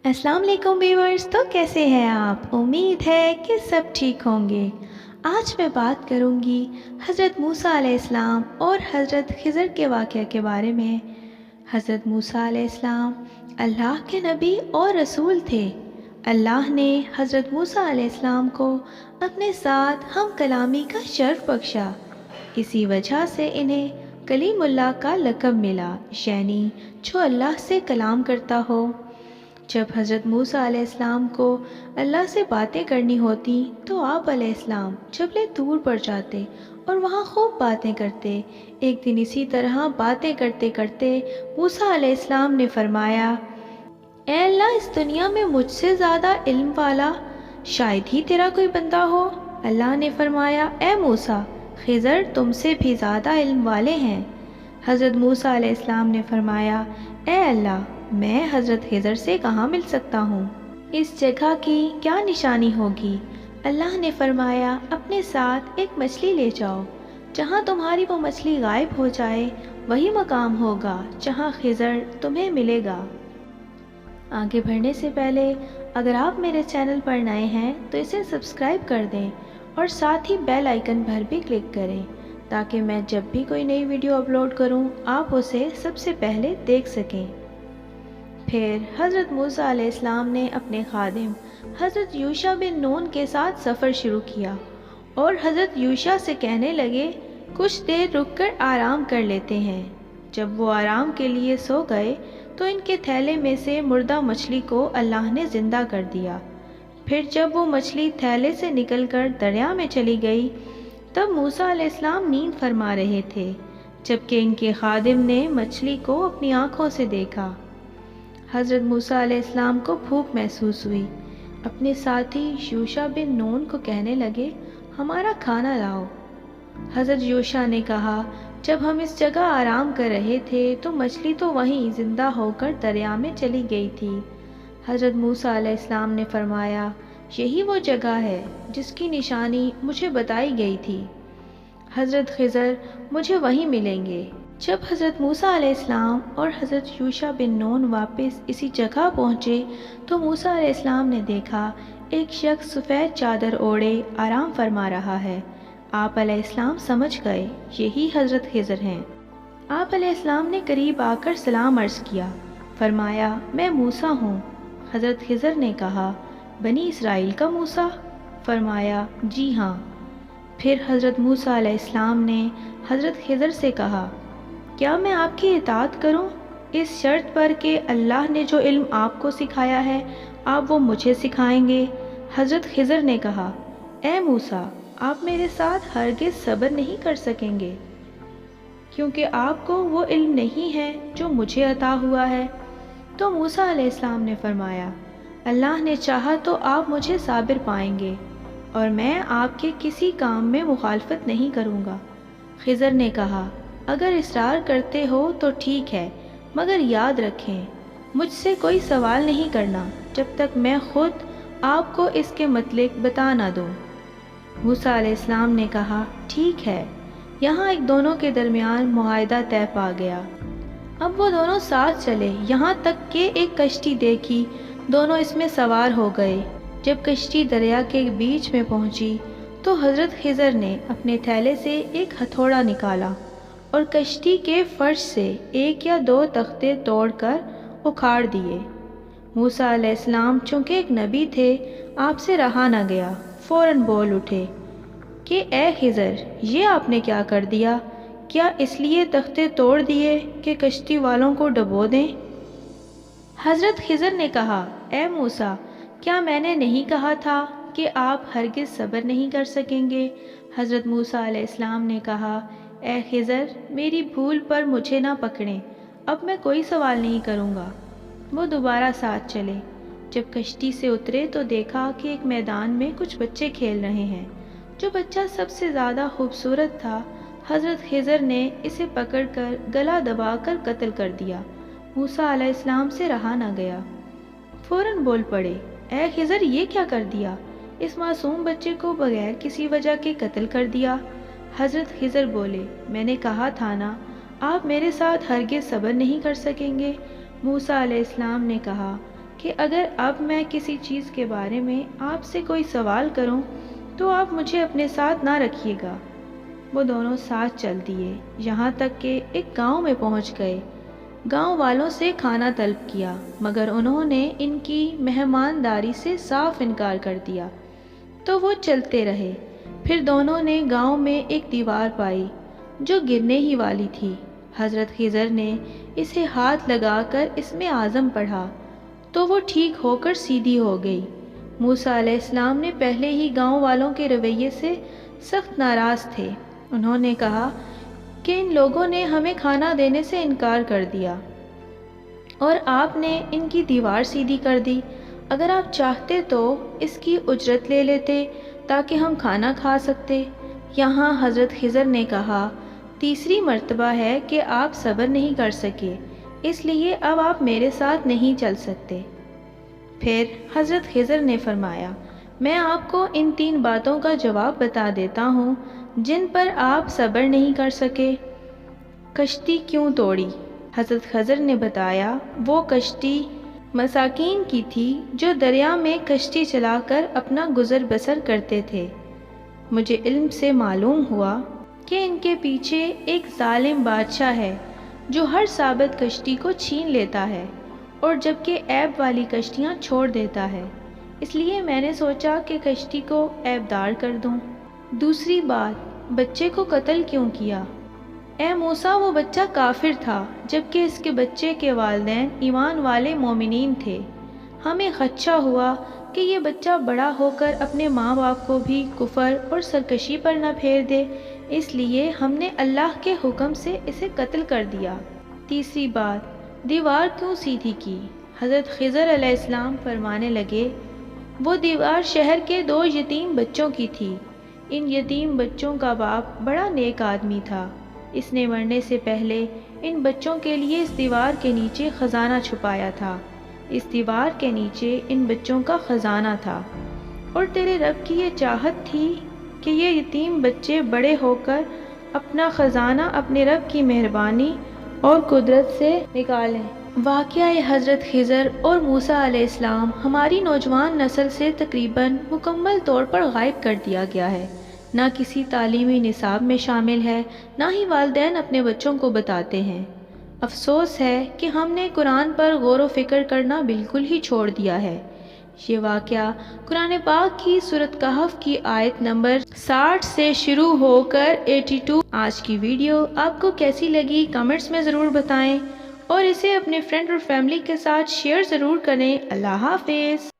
अस्सलाम वालेकुम व्यूअर्स। तो कैसे हैं आप? उम्मीद है कि सब ठीक होंगे। आज मैं बात करूंगी हज़रत मूसा अलैहिस्सलाम और हज़रत खिज़र के वाक़या के बारे में। हज़रत मूसा अलैहिस्सलाम अल्लाह के नबी और रसूल थे। अल्लाह ने हज़रत मूसा अलैहिस्सलाम को अपने साथ हम कलामी का शर्फ बख्शा। इसी वजह से इन्हें कलीमुल्लाह का लक़ब मिला, यानी जो अल्लाह से कलाम करता हो। जब हज़रत मूसा अलैहिस्सलाम को अल्लाह से बातें करनी होती तो आप अलैहिस्सलाम जबले दूर पड़ जाते और वहाँ खूब बातें करते। एक दिन इसी तरह बातें करते करते मूसा अलैहिस्सलाम ने फरमाया, ए अल्लाह, इस दुनिया में मुझसे ज़्यादा इल्म वाला शायद ही तेरा कोई बंदा हो। अल्लाह ने फरमाया, ए मूसा, खिज़र तुमसे भी ज़्यादा इल्म वाले हैं। हज़रत मूसा अलैहिस्सलाम ने फरमाया, ए अल्लाह, मैं हज़रत खिज़र से कहाँ मिल सकता हूँ? इस जगह की क्या निशानी होगी? अल्लाह ने फरमाया, अपने साथ एक मछली ले जाओ। जहाँ तुम्हारी वो मछली गायब हो जाए वही मकाम होगा जहाँ खिज़र तुम्हें मिलेगा। आगे बढ़ने से पहले अगर आप मेरे चैनल पर नए हैं तो इसे सब्सक्राइब कर दें और साथ ही बेल आइकन पर भी क्लिक करें ताकि मैं जब भी कोई नई वीडियो अपलोड करूं आप उसे सबसे पहले देख सकें। फिर हज़रत मूसा अलैहिस्सलाम ने अपने खादिम हज़रत यूशा बिन नून के साथ सफ़र शुरू किया और हज़रत यूशा से कहने लगे, कुछ देर रुककर आराम कर लेते हैं। जब वो आराम के लिए सो गए तो इनके थैले में से मुर्दा मछली को अल्लाह ने ज़िंदा कर दिया। फिर जब वो मछली थैले से निकलकर दरिया में चली गई तब मूसा अलैहिस्सलाम नींद फरमा रहे थे, जबकि इनके खादिम ने मछली को अपनी आँखों से देखा। हज़रत मूसा अलैहिस्सलाम को भूख महसूस हुई। अपने साथी यूशा बिन नून को कहने लगे, हमारा खाना लाओ। हज़रत यूशा ने कहा, जब हम इस जगह आराम कर रहे थे तो मछली तो वहीं ज़िंदा होकर दरिया में चली गई थी। हज़रत मूसा अलैहिस्सलाम ने फरमाया, यही वो जगह है जिसकी निशानी मुझे बताई गई थी। हज़रत खिज़र मुझे वहीं मिलेंगे। जब हज़रत मूसा अलैहिस्सलाम और हज़रत यूशा बिन नून वापस इसी जगह पहुँचे तो मूसा अलैहिस्सलाम ने देखा एक शख्स सफ़ेद चादर ओढ़े आराम फरमा रहा है। आप अलैहिस्सलाम समझ गए यही हज़रत खिज़र हैं। आप अलैहिस्सलाम ने करीब आकर सलाम अर्ज़ किया। फरमाया, मैं मूसा हूँ। हज़रत खिज़र ने कहा, बनी इसराइल का मूसा? फरमाया, जी हाँ। फिर हज़रत मूसा अलैहिस्सलाम ने हज़रत खिज़र से कहा, क्या मैं आपकी इताअत करूं इस शर्त पर कि अल्लाह ने जो इल्म आपको सिखाया है आप वो मुझे सिखाएंगे? हज़रत खिज़र ने कहा, ए मूसा, आप मेरे साथ हरगिज़ सब्र नहीं कर सकेंगे क्योंकि आपको वो इल्म नहीं है जो मुझे अता हुआ है। तो मूसा अलैहिस्सलाम ने फरमाया, अल्लाह ने चाहा तो आप मुझे साबिर पाएंगे और मैं आपके किसी काम में मुखालफत नहीं करूँगा। खिज़र ने कहा, अगर इसरार करते हो तो ठीक है, मगर याद रखें मुझसे कोई सवाल नहीं करना जब तक मैं ख़ुद आपको इसके मतलब बता ना दूँ। मूसा अलैहिस्सलाम ने कहा, ठीक है। यहाँ एक दोनों के दरमियान मुआहदा तय पा गया। अब वो दोनों साथ चले, यहाँ तक कि एक कश्ती देखी, दोनों इसमें सवार हो गए। जब कश्ती दरिया के बीच में पहुँची तो हज़रत खिज़र ने अपने थैले से एक हथौड़ा निकाला और कश्ती के फर्श से एक या दो तख्ते तोड़कर उखाड़ दिए। मूसा अलैहिस्सलाम चूँकि एक नबी थे, आपसे रहा न गया, फ़ौरन बोल उठे कि ए खिज़र, ये आपने क्या कर दिया? क्या इसलिए तख्ते तोड़ दिए कि कश्ती वालों को डुबो दें? हज़रत खिज़र ने कहा, ए मूसा, क्या मैंने नहीं कहा था कि आप हरगिज़ सब्र नहीं कर सकेंगे? हज़रत मूसा अलैहिस्सलाम ने कहा, ए खिज़र, मेरी भूल पर मुझे ना पकड़ें, अब मैं कोई सवाल नहीं करूँगा। वो दोबारा साथ चले। जब कश्ती से उतरे तो देखा कि एक मैदान में कुछ बच्चे खेल रहे हैं। जो बच्चा सबसे ज़्यादा खूबसूरत था, हज़रत खिज़र ने इसे पकड़कर गला दबाकर कत्ल कर दिया। मूसा अलैहिस्सलाम से रहा ना गया, फ़ौरन बोल पड़े, ए खिज़र, ये क्या कर दिया? इस मासूम बच्चे को बगैर किसी वजह के कत्ल कर दिया। हज़रत खिज़र बोले, मैंने कहा था ना, आप मेरे साथ हरगिज़ सब्र नहीं कर सकेंगे। मूसा अलैहिस्सलाम ने कहा کہ اگر اب میں کسی چیز کے بارے میں آپ سے کوئی سوال کروں تو آپ مجھے اپنے ساتھ نہ رکھیے گا۔ وہ دونوں ساتھ چل دیے یہاں تک کہ ایک گاؤں میں پہنچ گئے۔ گاؤں والوں سے کھانا طلب کیا مگر انہوں نے ان کی مہمانداری سے صاف انکار کر دیا، تو وہ چلتے رہے۔ پھر دونوں نے گاؤں میں ایک دیوار پائی جو گرنے ہی والی تھی۔ حضرت خضر نے اسے ہاتھ لگا کر اس میں اعظم پڑھا تو وہ ٹھیک ہو کر سیدھی ہو گئی۔ موسیٰ علیہ السلام نے پہلے ہی گاؤں والوں کے رویے سے سخت ناراض تھے۔ انہوں نے کہا کہ ان لوگوں نے ہمیں کھانا دینے سے انکار کر دیا اور آپ نے ان کی دیوار سیدھی کر دی۔ اگر آپ چاہتے تو اس کی اجرت لے لیتے تاکہ ہم کھانا کھا سکتے۔ یہاں حضرت خضر نے کہا، تیسری مرتبہ ہے کہ آپ صبر نہیں کر سکے، اس لیے اب آپ میرے ساتھ نہیں چل سکتے۔ پھر حضرت خضر نے فرمایا، میں آپ کو ان 3 باتوں کا جواب بتا دیتا ہوں جن پر آپ صبر نہیں کر سکے۔ کشتی کیوں توڑی؟ حضرت خضر نے بتایا، وہ کشتی مساکین کی تھی جو دریا میں کشتی چلا کر اپنا گزر بسر کرتے تھے۔ مجھے علم سے معلوم ہوا کہ ان کے پیچھے ایک ظالم بادشاہ ہے جو ہر ثابت کشتی کو چھین لیتا ہے اور جبکہ عیب والی کشتیاں چھوڑ دیتا ہے، اس لیے میں نے سوچا کہ کشتی کو عیب دار کر دوں۔ دوسری بات، بچے کو قتل کیوں کیا؟ اے موسیٰ، وہ بچہ کافر تھا جبکہ اس کے بچے کے والدین ایمان والے مومنین تھے۔ ہمیں خدشہ ہوا کہ یہ بچہ بڑا ہو کر اپنے ماں باپ کو بھی کفر اور سرکشی پر نہ پھیر دے، اس لیے ہم نے اللہ کے حکم سے اسے قتل کر دیا۔ تیسری بات، دیوار کیوں سیدھی کی؟ حضرت خضر علیہ السلام فرمانے لگے، وہ دیوار شہر کے 2 یتیم بچوں کی تھی۔ ان یتیم بچوں کا باپ بڑا نیک آدمی تھا۔ اس نے مرنے سے پہلے ان بچوں کے لیے اس دیوار کے نیچے خزانہ چھپایا تھا۔ اس دیوار کے نیچے ان بچوں کا خزانہ تھا، اور تیرے رب کی یہ چاہت تھی کہ یہ یتیم بچے بڑے ہو کر اپنا خزانہ اپنے رب کی مہربانی اور قدرت سے نکالیں۔ واقعہ حضرت خضر اور موسیٰ علیہ السلام ہماری نوجوان نسل سے تقریباً مکمل طور پر غائب کر دیا گیا ہے۔ نہ کسی تعلیمی نصاب میں شامل ہے، نہ ہی والدین اپنے بچوں کو بتاتے ہیں۔ افسوس ہے کہ ہم نے قرآن پر غور و فکر کرنا بالکل ہی چھوڑ دیا ہے۔ یہ واقعہ قرآن پاک کی سورۃ کہف کی آیت نمبر 60 سے شروع ہو کر 82۔ آج کی ویڈیو آپ کو کیسی لگی کمنٹس میں ضرور بتائیں اور اسے اپنے فرینڈ اور فیملی کے ساتھ شیئر ضرور کریں۔ اللہ حافظ۔